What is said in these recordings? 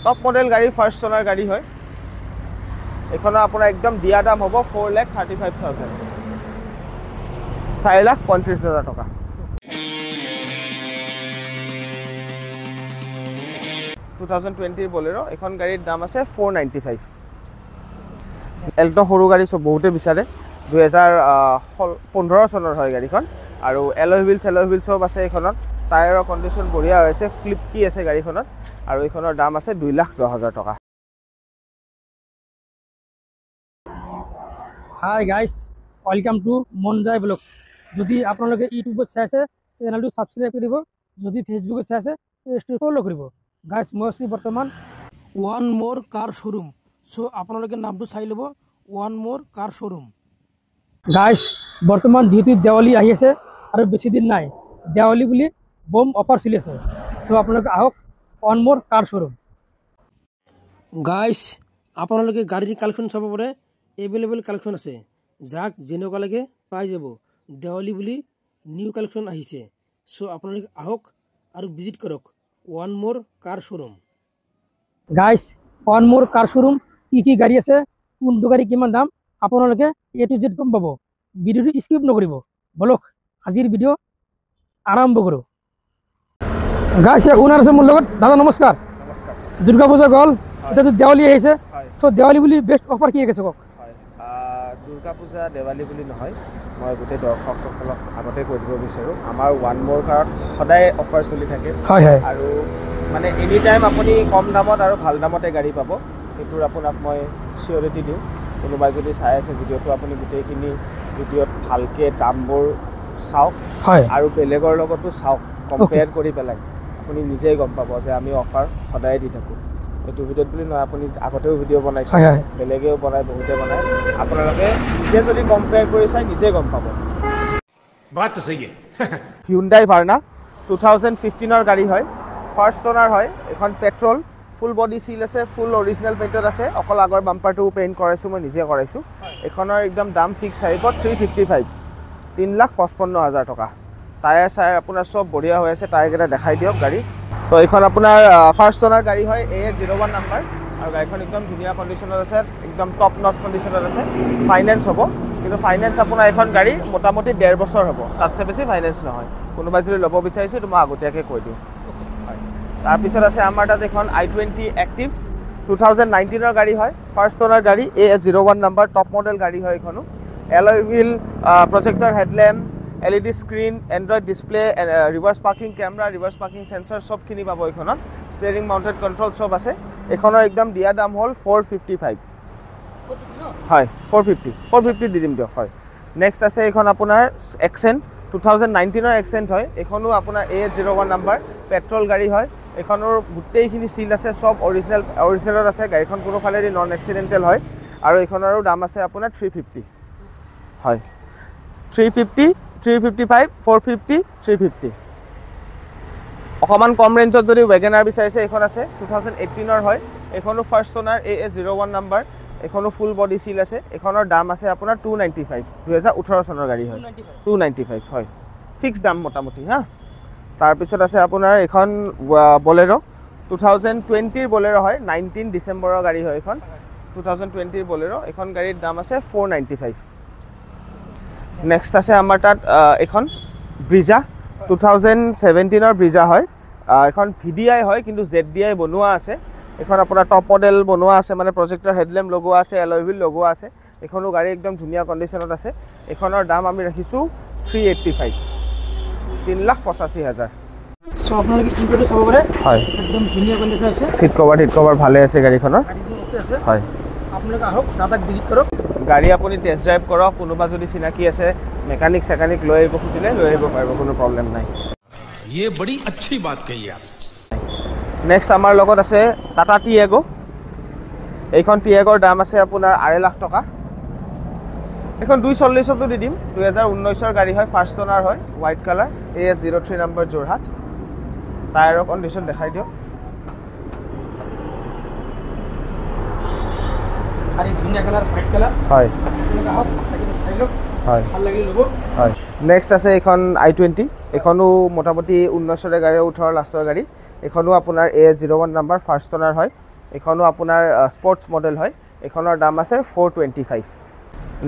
Top model গাড়ী first owner গাড়ী হয় এখনৰ আপোনাৰ একদম দিয়া দাম হ'ব 4,35,000 4,35,000 টকা 2020 বলেৰো এখন গাড়ীৰ দাম আছে 495 এল্টো সৰু গাড়ী সব বহুতে বিচাৰে 2015 চনৰ হয় গাড়ীখন আৰু এলয় হুইল সব আছে এখনত টায়াৰৰ কন্ডিশন বঢ়িয়া হৈছে ফ্লিপ কি আছে গাড়ীখনত আৰু এখনৰ দাম আছে 2,10,000 টকা hi guys welcome to Monjai blogs যদি আপোনালোকে ইউটিউবত চাই আছে চেনেলটো সাবস্ক্রাইব কৰিব যদি ফেসবুকত চাই আছে পেজটো ফলো কৰিব গাইস মই আছো বৰ্তমান ওয়ান মোর কার শোরুম সো আপোনালোকে নামটো চাই লব ওয়ান মোর কার শোরুম গাইস বৰ্তমান যেহেতু দেৱালী আহি আছে আৰু বেছি দিন নাই দেৱালী বুলি বম অফাৰ চলি আছে সো আপোনালোকে আহক ওয়ান মোৰ কাৰ শোৰুম গাইস আপোনালোকে গাড়ীৰ কালেকশন চাব পাৰে এভেলেবল কালেকশন আছে যাক যেনেকুৱা লাগে পাই যাব দেৱালী বুলি নিউ কালেকশন আহিছে সো আপোনালোকে আহক আৰু ভিজিট কৰক ওয়ান মোর কার শোরুম গাইস ওয়ান মোর কার শোরুম কি গাড়ী আছে কোনটো গাড়ী কিমান দাম আপোনালোকে এ টু জেড গম পাব ভিডিওটো স্কিপ নকৰিব বলক আজিৰ ভিডিও আৰম্ভ কৰো গাইস ওনাৰ আছে মোৰ লগত দাদা নমস্কাৰ নমস্কাৰ দুৰ্গা পূজা গল এটা দেৱালী আহিছে সো দেৱালী বুলি বেস্ট অফাৰ কি আছে কক দুৰ্গা পূজা দেৱালী বুলি নহয় মই গোটেই দৰ্শকসকলক আগতে কৈ দিব বিচাৰোঁ আমাৰ ওৱান মোৰ কাৰত সদায় অফাৰ চলি থাকে হয় হয় আৰু মানে এনি টাইম আপুনি কম দামত আৰু ভাল দামতে গাড়ী পাব এইটোৰ আপোনাক মই চিয়ৰিটি দিওঁ কোনোবাই যদি চাই আছে ভিডিঅ'টো আপুনি গোটেইখিনি ভিডিঅ'ত ভালকৈ দামবোৰ চাওক হয় আৰু বেলেগৰ লগতো চাওক কম্পেয়াৰ কৰি পেলাই আপুনি নিজেই গম পাব যে আমি অফাৰ সদায় দি থাকোঁ এইটো ভিডিঅ'ত বুলি নহয় আপুনি আগতেও ভিডিঅ' বনাইছে বেলেগেও বনায় বহুতে বনায় আপোনালোকে নিজে যদি কম্পেয়াৰ কৰি চাই নিজে গম পাব হিউণ্ডাই ভাৰ্না 2015 গাড়ী হয় ফাৰ্ষ্ট ওনাৰ হয় এখন পেট্ৰল ফুল বডি সিল আছে ফুল অৰিজিনেল পেইণ্টত আছে অকল আগৰ বাম্পাৰটো পেইণ্ট কৰাইছোঁ মই নিজে কৰাইছোঁ এখনৰ একদম দাম ফিক্স আহিব 355 3,55,000 টকা টায়াৰ চায়াৰ আপোনাৰ সব বঢ়িয়া হৈ আছে টায়াৰকেইটা দেখাই দিয়ক গাড়ী সো এইখন আপোনাৰ ফাৰ্ষ্ট ওনাৰ গাড়ী হয় A01 নাম্বাৰ আৰু গাড়ীখন একদম ধুনীয়া কণ্ডিশ্যনত আছে একদম টপ নচ কণ্ডিশ্যনত আছে ফাইনেন্স হ'ব কিন্তু ফাইনেন্স আপোনাৰ এখন গাড়ী মোটামুটি 1.5 বছৰ হ'ব তাতছে বেছি ফাইনেন্স নহয় কোনোবাই যদি ল'ব বিচাৰিছে তো মই আগতীয়াকৈ কৈ দিওঁ তাৰপিছত আছে আমাৰ তাত এখন i20 এক্টিভ 2019 গাড়ী হয় ফাৰ্ষ্ট ওনাৰ গাড়ী A01 নাম্বাৰ টপ মডেল গাড়ী হয় এখনো alloy wheel projector headlamp LED screen android display reverse parking camera reverse parking sensor সবখিনি পাব এখনত ষ্টেৰিং মাউণ্টেড কণ্ট্ৰল সব আছে এখনৰ একদম দিয়া দাম হ'ল 455 হয় 450 দি দিম দিয়ক হয় নেক্সট আছে এখন আপোনাৰ এক্সেণ্ট 2019 এক্সেণ্ট হয় এখনো আপোনাৰ A01 নাম্বাৰ পেট্ৰল গাড়ী হয় এখনৰ গোটেইখিনি সিল আছে সব অৰিজিনেলত আছে গাড়ীখন কোনো ফালেদি নন এক্সিডেণ্টেল হয় আৰু এখনৰো দাম আছে আপোনাৰ 350 হয় 350 355 450 350 অকমান কম ৰেঞ্জত যদি WagonR বিচাৰিছে এখন আছে 2018 হয় এখনো ফাৰ্ষ্ট ওনাৰ A01 নাম্বাৰ এখনো ফুল বডি সিল আছে এখনৰ দাম আছে আপোনাৰ 295 2018 চনৰ গাড়ী হয় 295 হয় ফিক্স দাম মোটামুটি হা তাৰপিছত আছে আপোনাৰ এখন বলেৰো 2020 বলেৰো হয় 19 ডিসেম্বৰৰ গাড়ী হয় এখন 2020 বলেৰো এখন গাড়ীৰ দাম আছে 495 নেক্সট আছে আমাৰ তাত এখন ব্ৰিজা 2017 ব্ৰিজা হয় এখন VDI হয় কিন্তু ZDI বনোৱা আছে এখন আপোনাৰ টপ মডেল বনোৱা আছে মানে প্ৰজেক্টৰ হেডলেম্প লগোৱা আছে এলয় হুইল লগোৱা আছে এখনো গাড়ী একদম ধুনীয়া কণ্ডিশ্যনত আছে এখনৰ দাম আমি ৰাখিছোঁ 385 3,85,000 সো আপোনালোকে ইনপুটটো চাব পাৰে হয় একদম ধুনীয়া কণ্ডিশ্যন আছে সিট কভাৰ ভালে আছে গাড়ীখনৰ আছে হয় আপোনালোকে আহক দাদাক ভিজিট কৰক গাড়ী আপুনি টেষ্ট ড্ৰাইভ কৰক কোনোবা যদি চিনাকি আছে মেকানিক লৈ আহিব খুজিলে লৈ আহিব পাৰিব কোনো প্ৰব্লেম নাই ये बड़ी अच्छी बात कही आप নেক্সট আমাৰ লগত আছে টাটা টিয়াগো এইখন টিয়াগোৰ দাম আছে আপোনাৰ 8 লাখ টকা এখন 240 দি দিম 2019 গাড়ী হয় ফাৰ্ষ্ট ওনাৰ হয় white colour AS03 number Jorhat টায়াৰৰ কণ্ডিশ্যন দেখাই দিয়ক আৰু ধুনীয়া কালাৰ হোৱাইট কালাৰ হয় আহক চাই লওক হয় ভাল লাগি ল'ব হয় নেক্সট আছে এখন i20 এখনো মোটামুটি 19 গাড়ী 18 লাষ্টৰ গাড়ী এখনো আপোনাৰ A01 নাম্বাৰ ফাৰ্ষ্ট ওনাৰ হয় এইখনো আপোনাৰ স্পৰ্টছ মডেল হয়, এইখনৰ দাম আছে 425।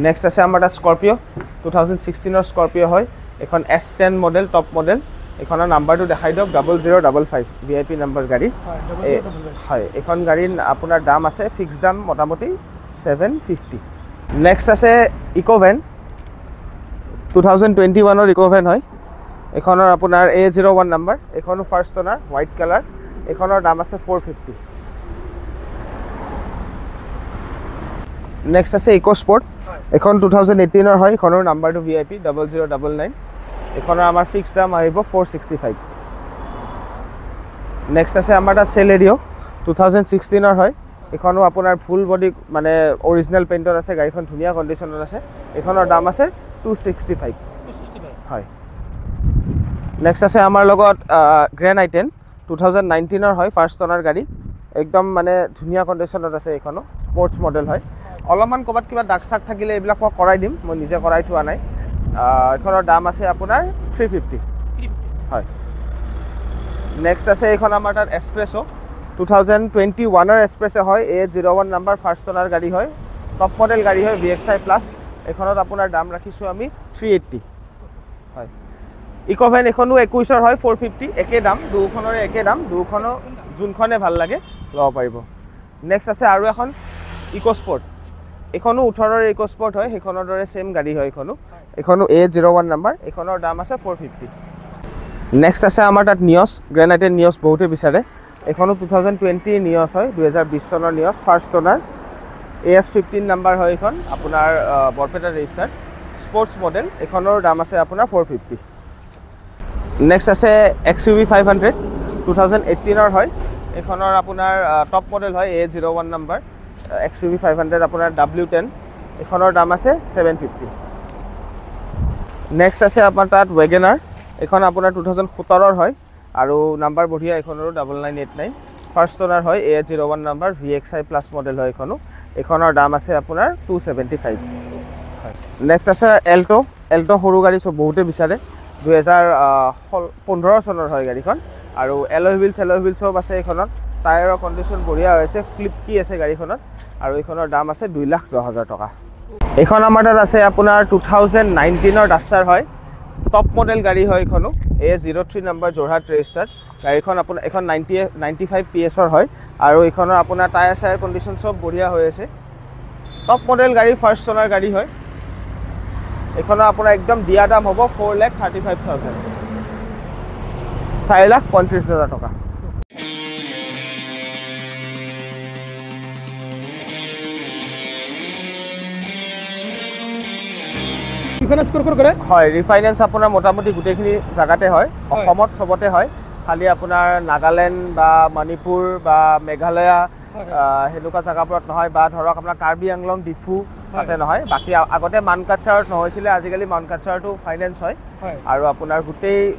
নেক্সট আছে আমাৰ তাত স্কৰপিঅ' 2016 স্কৰপিঅ' হয়, এখন S10 মডেল টপ মডেল, এইখনৰ নাম্বাৰটো দেখাই দিয়ক 0055 VIP নাম্বাৰ গাড়ী হয়। এইখন গাড়ীৰ আপোনাৰ দাম আছে ফিক্স দাম মোটামুটি 750। নেক্সট আছে ইকোভেন 2021 ইকোভেন হয়, এইখনৰ আপোনাৰ A01 নাম্বাৰ, এইখনো ফাৰ্ষ্ট অনাৰ হোৱাইট কালাৰ, এইখনৰ দাম আছে 450। নেক্সট আছে ইকো স্পৰ্ট, এখন 2018 হয়, এইখনৰ নাম্বাৰটো VIP 0099, এইখনৰ আমাৰ ফিক্স দাম আহিব 465। নেক্সট আছে আমাৰ তাত চেলেৰিঅ 2016 হয়, এইখনো আপোনাৰ ফুল বডি মানে অৰিজিনেল পেইণ্টত আছে, গাড়ীখন ধুনীয়া কণ্ডিশ্যনত আছে, এইখনৰ দাম আছে 265 হয়। নেক্সট আছে আমাৰ লগত গ্ৰেণ্ড আই10 2019 হয়, ফাৰ্ষ্ট অনাৰ গাড়ী, একদম মানে ধুনীয়া কণ্ডিশ্যনত আছে, এইখনো স্পৰ্টছ মডেল হয়। অলপমান ক'ৰবাত কিবা দাগ চাগ থাকিলে এইবিলাক মই কৰাই দিম, মই নিজে কৰাই থোৱা নাই। এইখনৰ দাম আছে আপোনাৰ 350 হয়। নেক্সট আছে এইখন আমাৰ তাত এক্সপ্ৰেছ' 2021 এক্সপ্ৰেছ হয়, A01 নাম্বাৰ ফাৰ্ষ্ট অনাৰ গাড়ী হয়, টপ মডেল গাড়ী হয়, VXI প্লাছ, এইখনত আপোনাৰ দাম ৰাখিছোঁ আমি 380 হয়। ইকোভেন এইখনো 21 হয় 450, একে দাম, দুখনৰে একে দাম, দুখনো যোনখনে ভাল লাগে ল'ব পাৰিব। নেক্সট আছে আৰু এখন ইকো স্পৰ্ট, এইখনো 18 ইকো স্পৰ্ট হয়, সেইখনৰ দৰে ছেইম গাড়ী হয়, এইখনো A01 নাম্বাৰ, এইখনৰ দাম আছে 450। নেক্সট আছে আমাৰ তাত নিয়ছ, গ্ৰেণ্ড আই10 নিয়ছ বহুতে বিচাৰে, এইখনো 2020 নিয়ছ হয়, 2020 চনৰ নিয়ছ, ফাৰ্ষ্ট অনাৰ AS15 নাম্বাৰ হয়, এইখন আপোনাৰ বৰপেটা ৰেজিষ্টাৰ্ড স্পৰ্টছ মডেল, এইখনৰ দাম আছে আপোনাৰ 450। নেক্সট আছে XUV 500 2018 হয়, এইখনৰ আপোনাৰ টপ মডেল হয়, A01 নাম্বাৰ XUV 500 আপোনাৰ W10, এইখনৰ দাম আছে 750। নেক্সট আছে আপোনাৰ তাত ৱেগেনাৰ, এইখন আপোনাৰ 2017 হয় আৰু নাম্বাৰ বঢ়িয়া, এইখনৰো 9989, ফাৰ্ষ্ট অনাৰ হয়, A01 number VXI plus model হয়, এইখনৰ দাম আছে আপোনাৰ 275 হয়। নেক্সট আছে এল্টো সৰু গাড়ী চব বহুতে বিচাৰে, 2015 চনৰ হয় গাড়ীখন, আৰু এলয় হুইল চব আছে এইখনত, টায়াৰৰ কণ্ডিশ্যন বঢ়িয়া হৈছে, ফ্লিপ কি আছে গাড়ীখনত, আৰু এইখনৰ দাম আছে 2,10,000 টকা। এইখন আমাৰ তাত আছে আপোনাৰ 2019 ডাষ্টাৰ হয়, টপ মডেল গাড়ী হয়, এইখনো A03 নাম্বাৰ যোৰহাট ৰেজিষ্টাৰ্ড, গাড়ীখন আপোনাৰ এখন 95 PS হয়, আৰু এইখনৰ আপোনাৰ টায়াৰ চায়াৰ কণ্ডিশ্যন চব বঢ়িয়া হৈ আছে, টপ মডেল গাড়ী, ফাৰ্ষ্ট অনাৰ গাড়ী হয়, এইখনৰ আপোনাৰ একদম দিয়া দাম হ'ব 4,35,000, 4,35,000 টকা। হয়, ৰিফাইনেন্স আপোনাৰ মোটামুটি গোটেইখিনি জেগাতে হয়, অসমত চবতে হয়, খালি আপোনাৰ নাগালেণ্ড বা মণিপুৰ বা মেঘালয়া সেনেকুৱা জেগাবোৰত নহয়, বা ধৰক আপোনাৰ কাৰ্বি আংলং ডিফু তাতে নহয়, বাকী আগতে মানকাচাৰত নহৈছিলে, আজিকালি মানকাচাৰতো ফাইনেন্স হয়, আৰু আপোনাৰ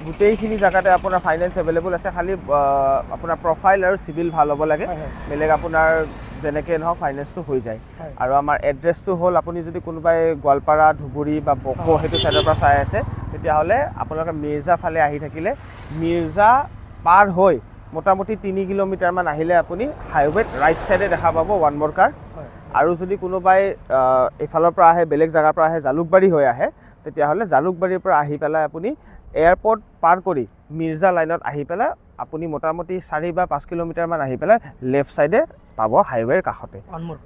গোটেইখিনি জেগাতে আপোনাৰ ফাইনেন্স এভেইলেবল আছে, খালি আপোনাৰ প্ৰফাইল আৰু চিভিল ভাল হ'ব লাগে, বেলেগ আপোনাৰ যেনেকৈ নহওক ফাইনেন্সটো হৈ যায়। আৰু আমাৰ এড্ৰেছটো হ'ল, আপুনি যদি কোনোবাই গোৱালপাৰা, ধুবুৰী বা বকো সেইটো ছাইডৰ পৰা চাই আছে, তেতিয়াহ'লে আপোনালোকে মিৰ্জা ফালে আহি থাকিলে, মিৰ্জা পাৰ হৈ মোটামুটি 3 কিলোমিটাৰমান আহিলে আপুনি হাইৱেত ৰাইট ছাইডে দেখা পাব ওৱান মোৰ কাৰ। আৰু যদি কোনোবাই এইফালৰ পৰা আহে, বেলেগ জেগাৰ পৰা আহে, জালুকবাৰী হৈ আহে, তেতিয়াহ'লে জালুকবাৰীৰ পৰা আহি পেলাই আপুনি এয়াৰপৰ্ট পাৰ কৰি মিৰ্জা লাইনত আহি পেলাই আপুনি মোটামুটি 4 বা 5 কিলোমিটাৰমান আহি পেলাই লেফ্ট ছাইডে পাব, হাইৱেৰ কাষতে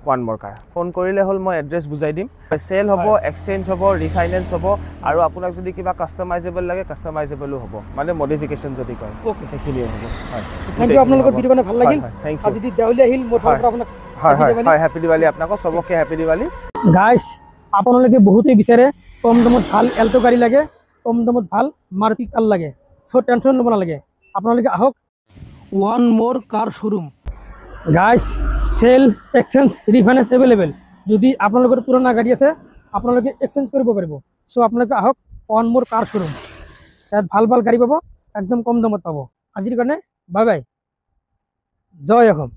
ওৱান মোৰ কাৰ। ফোন কৰিলে হ'ল, মই এড্ৰেছ বুজাই দিম, চেল হ'ব, এক্সচেঞ্জ হ'ব, ৰিফাইনেন্স হ'ব, আৰু আপোনাক যদি কিবা কাষ্টমাইজেবল লাগে কাষ্টমাইজেবলো হ'ব, মানে মডিফিকেশ্যন যদি কয় সেইখিনিও হ'ব। হয়, থেংক ইউ, আপোনালোকৰ ভিডিঅ' মানে ভাল লাগিল, থেংক আৰু ইউ। যদি দেৱালী আহিল মোৰ ফালৰ পৰা আপোনাক হয়, হেপী দিৱালী আপোনাকো, চবকে হেপী দিৱালী। গাইজ, আপোনালোকে বহুতেই বিচাৰে কম দামত ভাল এল্টো গাড়ী লাগে, কম দামত ভাল মাৰুতি কাৰ লাগে, চ' টেনশ্যন ল'ব নালাগে, আপোনালোকে আহক ওৱান মোৰ car showroom. Guys, sell, exchange, refinance available, যদি আপোনালোকৰ পুৰণা গাড়ী আছে আপোনালোকে এক্সচেঞ্জ কৰিব পাৰিব, চ' আপোনালোকে আহক ওৱান মোৰ কাৰ শ্ব'ৰুম, ইয়াত ভাল গাড়ী পাব, একদম কম দামত পাব। আজিৰ কাৰণে বাই বাই, জয় অসম।